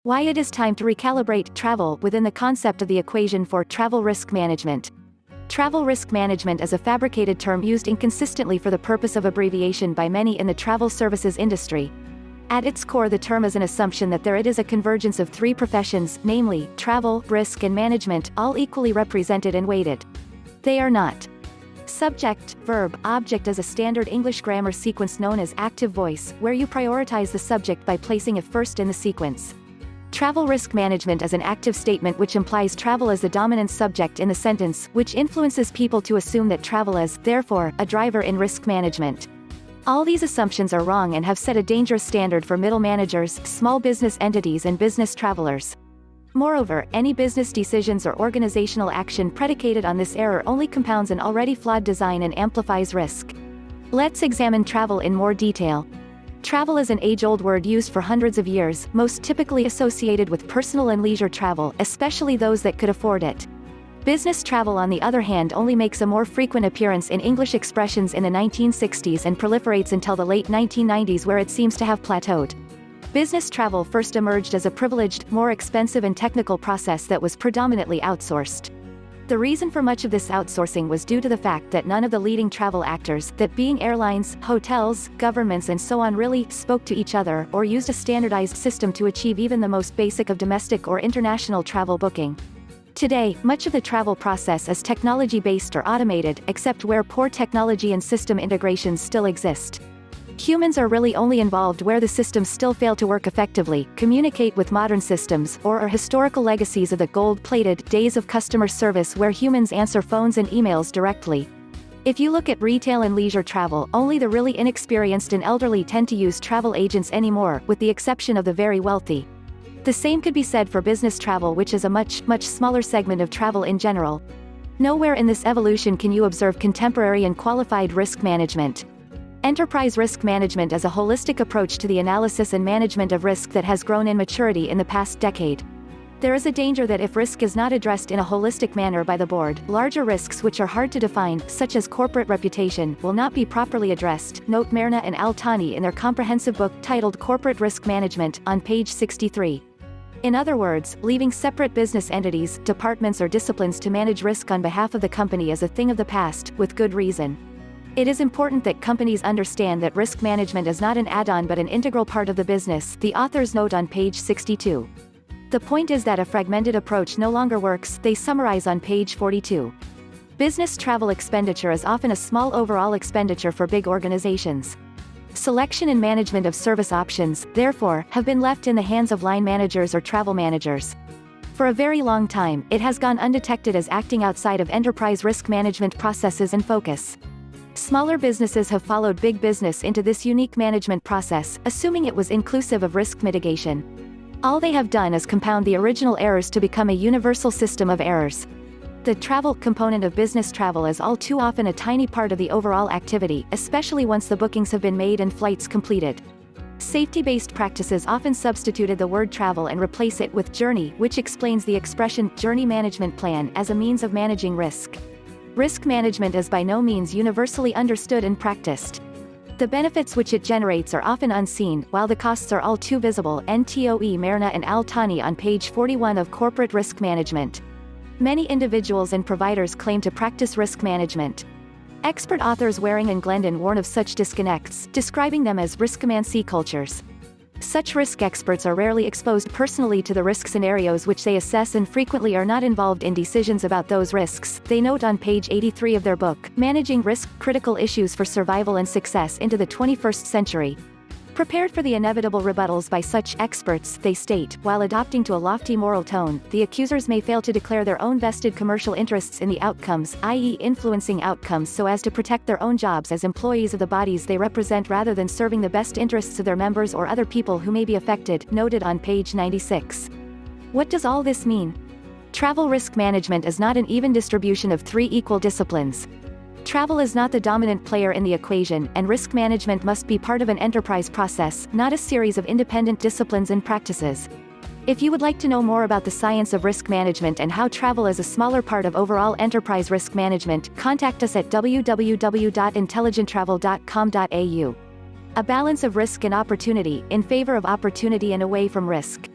Why it is time to recalibrate travel within the concept of the equation for travel risk management. Travel risk management is a fabricated term used inconsistently for the purpose of abbreviation by many in the travel services industry. At its core, the term is an assumption that there it is a convergence of three professions, namely, travel, risk and management, all equally represented and weighted. They are not. Subject, verb, object is a standard English grammar sequence known as active voice, where you prioritize the subject by placing it first in the sequence. Travel risk management is an active statement which implies travel as the dominant subject in the sentence, which influences people to assume that travel is, therefore, a driver in risk management. All these assumptions are wrong and have set a dangerous standard for middle managers, small business entities and business travelers. Moreover, any business decisions or organizational action predicated on this error only compounds an already flawed design and amplifies risk. Let's examine travel in more detail. Travel is an age-old word used for hundreds of years, most typically associated with personal and leisure travel, especially those that could afford it. Business travel, on the other hand, only makes a more frequent appearance in English expressions in the 1960s and proliferates until the late 1990s, where it seems to have plateaued. Business travel first emerged as a privileged, more expensive and technical process that was predominantly outsourced. The reason for much of this outsourcing was due to the fact that none of the leading travel actors, that being airlines, hotels, governments and so on, really spoke to each other, or used a standardized system to achieve even the most basic of domestic or international travel booking. Today, much of the travel process is technology-based or automated, except where poor technology and system integrations still exist. Humans are really only involved where the systems still fail to work effectively, communicate with modern systems, or are historical legacies of the gold-plated days of customer service where humans answer phones and emails directly. If you look at retail and leisure travel, only the really inexperienced and elderly tend to use travel agents anymore, with the exception of the very wealthy. The same could be said for business travel, which is a much smaller segment of travel in general. Nowhere in this evolution can you observe contemporary and qualified risk management. Enterprise risk management is a holistic approach to the analysis and management of risk that has grown in maturity in the past decade. There is a danger that if risk is not addressed in a holistic manner by the board, larger risks which are hard to define, such as corporate reputation, will not be properly addressed, note Merna and Al-Thani in their comprehensive book titled Corporate Risk Management, on page 63. In other words, leaving separate business entities, departments or disciplines to manage risk on behalf of the company is a thing of the past, with good reason. It is important that companies understand that risk management is not an add-on but an integral part of the business, the authors note on page 62. The point is that a fragmented approach no longer works, they summarize on page 42. Business travel expenditure is often a small overall expenditure for big organizations. Selection and management of service options, therefore, have been left in the hands of line managers or travel managers. For a very long time, it has gone undetected as acting outside of enterprise risk management processes and focus. Smaller businesses have followed big business into this unique management process, assuming it was inclusive of risk mitigation. All they have done is compound the original errors to become a universal system of errors. The travel component of business travel is all too often a tiny part of the overall activity, especially once the bookings have been made and flights completed. Safety-based practices often substituted the word travel and replace it with journey, which explains the expression journey management plan as a means of managing risk. Risk management is by no means universally understood and practiced. The benefits which it generates are often unseen, while the costs are all too visible. NTOE Merna and Al-Thani on page 41 of Corporate Risk Management. Many individuals and providers claim to practice risk management. Expert authors Waring and Glendon warn of such disconnects, describing them as riskomancy cultures. Such risk experts are rarely exposed personally to the risk scenarios which they assess and frequently are not involved in decisions about those risks, they note on page 83 of their book, Managing Risk: Critical Issues for Survival and Success into the 21st Century. Prepared for the inevitable rebuttals by such experts, they state, while adopting to a lofty moral tone, the accusers may fail to declare their own vested commercial interests in the outcomes, i.e. influencing outcomes so as to protect their own jobs as employees of the bodies they represent rather than serving the best interests of their members or other people who may be affected, noted on page 96. What does all this mean? Travel risk management is not an even distribution of three equal disciplines. Travel is not the dominant player in the equation, and risk management must be part of an enterprise process, not a series of independent disciplines and practices. If you would like to know more about the science of risk management and how travel is a smaller part of overall enterprise risk management, contact us at www.intelligenttravel.com.au. A balance of risk and opportunity, in favor of opportunity and away from risk.